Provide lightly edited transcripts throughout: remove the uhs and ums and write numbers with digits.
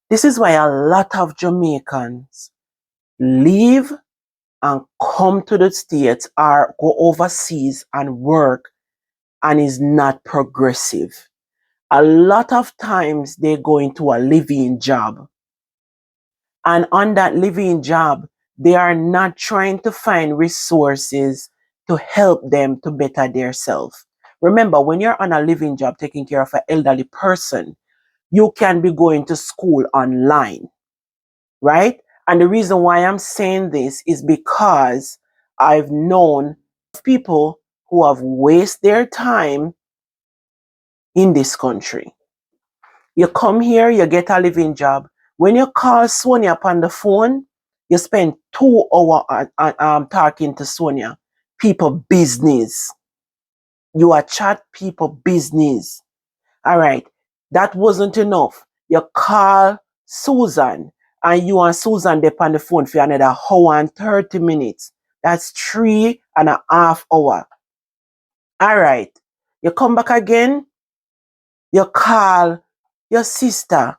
This is why a lot of Jamaicans leave and come to the States or go overseas and work and is not progressive. A lot of times they go into a living job. And on that living job, they are not trying to find resources to help them to better themselves. Remember, when you're on a living job taking care of an elderly person, you can be going to school online, right? And the reason why I'm saying this is because I've known people who have wasted their time in this country. You come here, you get a living job. When you call Sonia upon the phone, you spend 2 hours talking to Sonia. People business. You are chat people business. All right. That wasn't enough. You call Susan and you and Susan they on the phone for another hour and 30 minutes. That's 3.5 hours. All right. You come back again, you call your sister,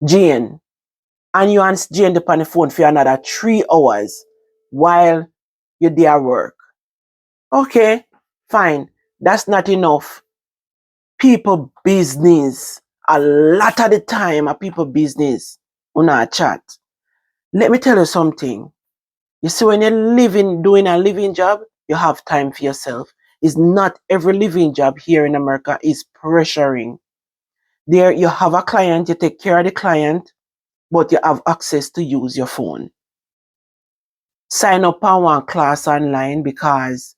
Jane, and you and Jane on the phone for another 3 hours while you're there at work. Okay, fine. That's not enough. People business. A lot of the time, a people business on our chat. Let me tell you something. You see, when you're doing a living job, you have time for yourself. It's not every living job here in America is pressuring. There, you have a client, you take care of the client, but you have access to use your phone. Sign up on one class online because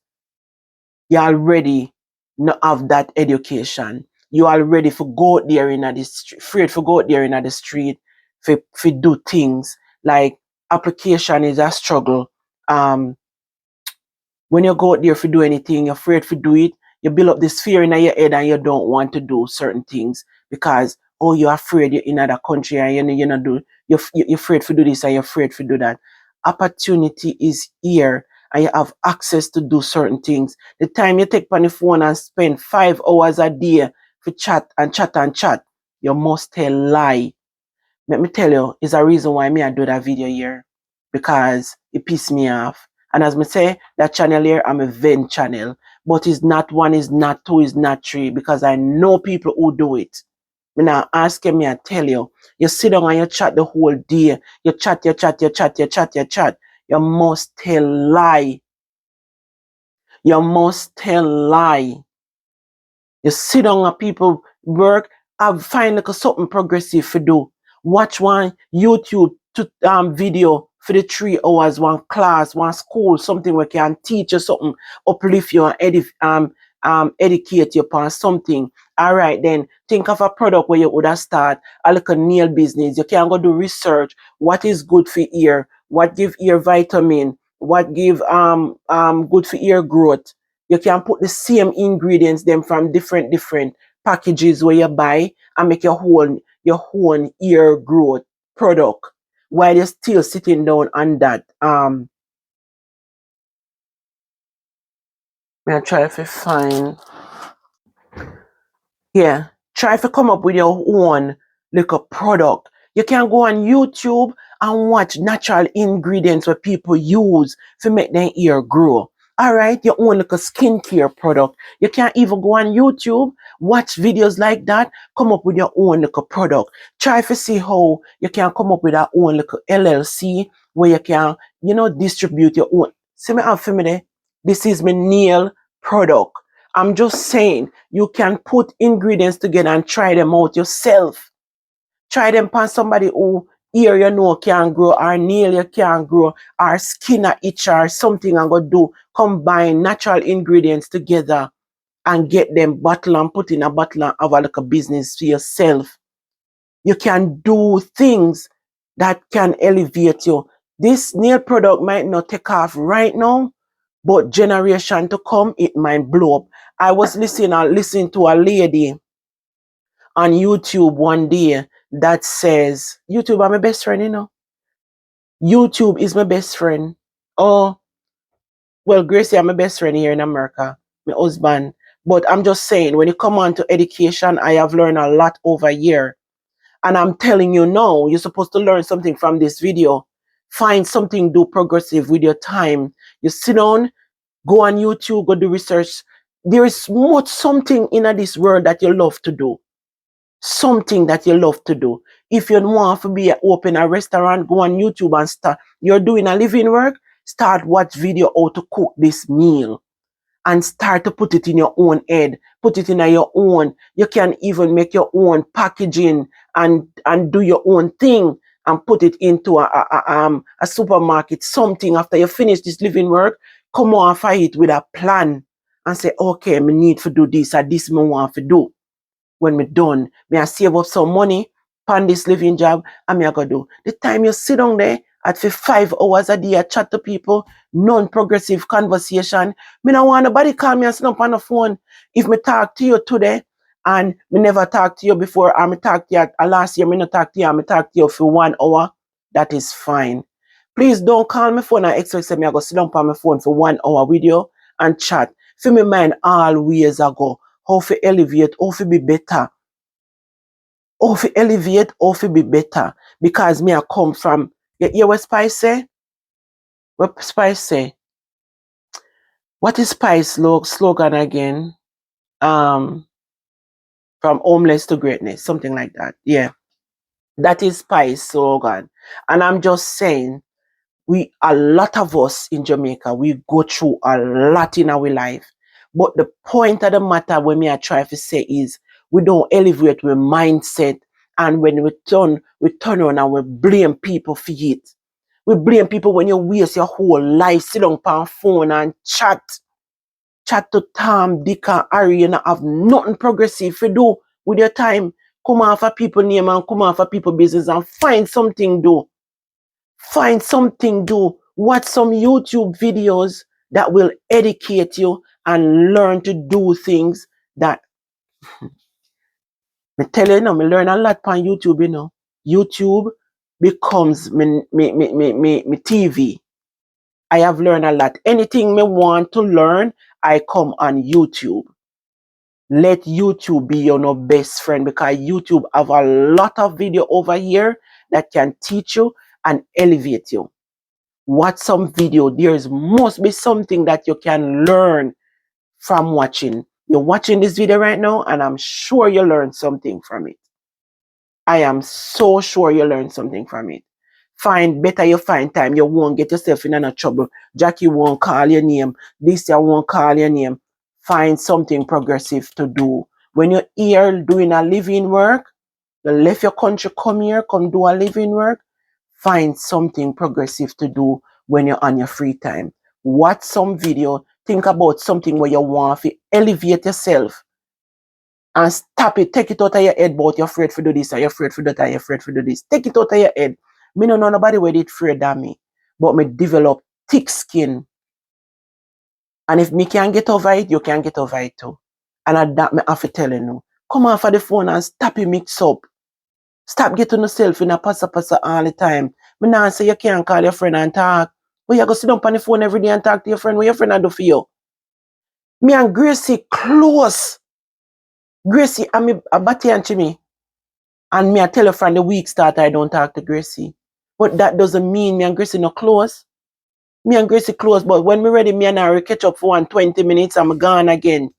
you already not have that education. You already for go out there in the street, afraid for go out there in the street for do things like application is a struggle. When you go out there for do anything, you're afraid to do it. You build up this fear in your head and you don't want to do certain things because you're afraid you're in another country and you're not do you're afraid to do this and you're afraid to do that. Opportunity is here and you have access to do certain things. The time you take on the phone and spend 5 hours a day for chat and chat and chat, you must tell lie. Let me tell you, it's a reason why me I do that video here. Because it pisses me off. And as me say, that channel here, I'm a vent channel. But it's not one, it's not two, it's not three. Because I know people who do it. Me now ask me, I tell you. You sit down and you chat the whole day. You chat, you chat, you chat, you chat, you chat. You must tell lie. You must tell lie. You sit down and people work, I find like something progressive to do. Watch one YouTube video for the 3 hours, one class, one school, something where can teach you something, uplift you and educate you upon something. All right, then think of a product where you would have start a little nail business. You can go do research. What is good for ear? What give ear vitamin? What give good for ear growth? You can put the same ingredients them from different packages where you buy and make your own ear growth product while you're still sitting down on that. I'm try to find. Yeah, try to come up with your own little product. You can go on YouTube and watch natural ingredients where people use to make their ear grow. All right, your own little skincare product. You can even go on YouTube, watch videos like that, come up with your own little product. Try to see how you can come up with your own little LLC where you can, distribute your own. See me out for me there? This is my nail product. I'm just saying you can put ingredients together and try them out yourself. Try them on somebody who ear can grow, or nail you can grow, or skin or itch or something and go do. Combine natural ingredients together and get them bottle and put in a bottle and have a like a business for yourself. You can do things that can elevate you. This nail product might not take off right now, but generation to come, it might blow up. I was listening to a lady on YouTube one day that says, YouTube are my best friend, YouTube is my best friend. Oh, well, Gracie, I'm my best friend here in America, my husband. But I'm just saying, when it come on to education, I have learned a lot over here. And I'm telling you now, you're supposed to learn something from this video. Find something, do progressive with your time. You sit down, go on YouTube, go do research. There is much something in this world that you love to do. Something that you love to do. If you want to be open a restaurant, go on YouTube and start. You're doing a living work, start watch video how to cook this meal and start to put it in your own head, put it in your own. You can even make your own packaging and do your own thing and put it into a supermarket. Something after you finish this living work, come off of it with a plan and say, okay, me need to do this or this me want to do. When me done, me I save up some money pan this living job and me I go do. The time you sit down there at for 5 hours a day, I chat to people, non-progressive conversation. Me no want nobody call me and sit up on the phone. If me talk to you today and me never talk to you before, or me talk to you last year, me no talk to you, and me talk to you for 1 hour, that is fine. Please don't call me phone and expect me I go sit down on my phone for 1 hour with you and chat. For me mind always ago. How to elevate, how to be better. How to elevate, how to be better. Because me I come from, you hear what Spice say? What Spice say? What is Spice slogan again? From homeless to greatness, something like that. Yeah. That is Spice slogan. And I'm just saying, a lot of us in Jamaica, we go through a lot in our life. But the point of the matter when me I try to say is we don't elevate with mindset, and when we turn on and we blame people for it. We blame people when you waste your whole life, sit on phone and chat to Tom, Dick and Harry, you not have nothing progressive to do with your time. Come off of people name and come off of people business and find something do. Find something do. Watch some YouTube videos that will educate you and learn to do things that me tell you, me learn a lot on YouTube, YouTube becomes me TV. I have learned a lot. Anything me want to learn, I come on YouTube. Let YouTube be your best friend, because YouTube have a lot of video over here that can teach you and elevate you. Watch some video. Must be something that you can learn from watching. You're watching this video right now, and I'm sure you learned something from it. I am so sure you learned something from it. You find time. You won't get yourself in any trouble. Jackie won't call your name. This year won't call your name. Find something progressive to do. When you're here doing a living work, you left your country, come here, come do a living work. Find something progressive to do when you're on your free time. Watch some video. Think about something where you want to elevate yourself. And stop it. Take it out of your head about you're afraid to do this, or you're afraid to do that, you're afraid to do this. Take it out of your head. Me no know nobody where it afraid of me. But me develop thick skin. And if me can get over it, you can get over it too. And that me have to tell you. Come off of the phone and stop it mix up. Stop getting yourself in a passa all the time. Me nah say you can't call your friend and talk. But you go sit down on the phone every day and talk to your friend. What your friend do for you? Me and Gracie close. Gracie, I'm a batty and Jimmy. And me I tell you from the week start I don't talk to Gracie. But that doesn't mean me and Gracie no close. Me and Gracie close, but when me ready, me and her catch up for 20 minutes, I'm gone again.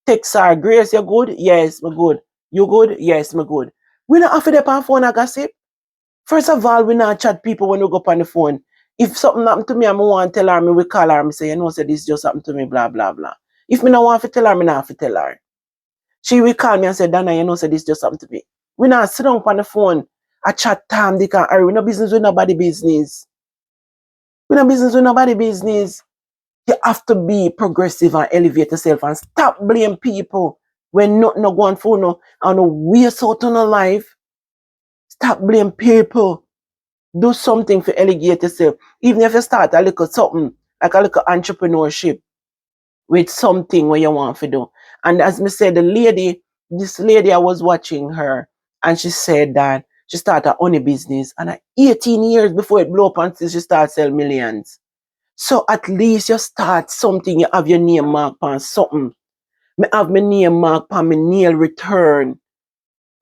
Text her, Grace, you good? Yes, me good. You good? Yes, me good. We not offer them on phone and gossip. First of all, we not chat people when we go up on the phone. If something happened to me, I want to tell her, me we call her, me say, say this just happened to me, blah, blah, blah. If me not want to tell her, me not have to tell her. She will call me and say, Dana, say this just happened to me. We not sit down on the phone. I chat time, they can hurry. We no business with nobody business. We no business with nobody business. You have to be progressive and elevate yourself and stop blaming people when nothing no going for no and no waste out on a life. Stop blaming people. Do something to elevate yourself. Even if you start a little something, like a little entrepreneurship with something where you want to do. And as me said, this lady I was watching her, and she said that she started a honey business, and 18 years before it blew up until she started selling millions. So at least you start something, you have your name mark on something. Me have my name mark on my nail return.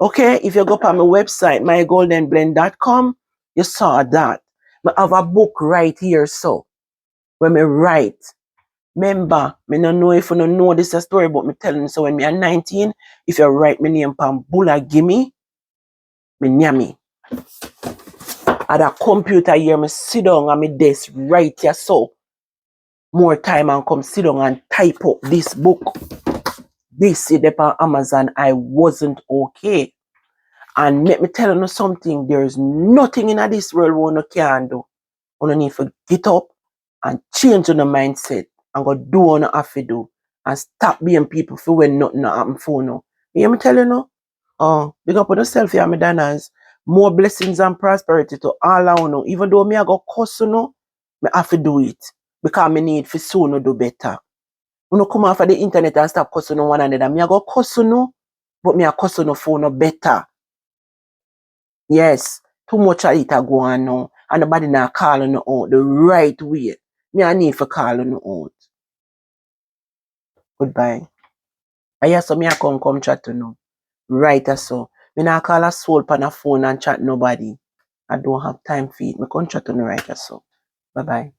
Okay, if you go up on my website, mygoldenblend.com, you saw that. I have a book right here, so when me write. Remember, me no know if you don't know this a story, but me telling you, so when me are 19, if you write my name pan Bula gimme, me nyami. At a computer here, me sit down on my desk right here, so more time and come sit down and type up this book. This is on Amazon. I wasn't okay. And let me tell you something, there is nothing in this world one can do. You need to get up and change your mindset and go do what you have to do and stop being people for when nothing happen for you. You hear me tell you no? Big up on yourself here, my danas. More blessings and prosperity to all of you. Even though me I go cuss you know, me have to do it because me need for soon to do better. You know, come off of the internet and stop cussing one another. Me I go cuss you know, but me I cuss you for no better. Yes, too much of it a go on now. And nobody now calling you out the right way. Me I need for calling you out. Goodbye. I hear so me I come chat to you. Right so. Me not call a soul pan a phone and chat nobody. I don't have time for it. Me come chat to you right so. Bye bye.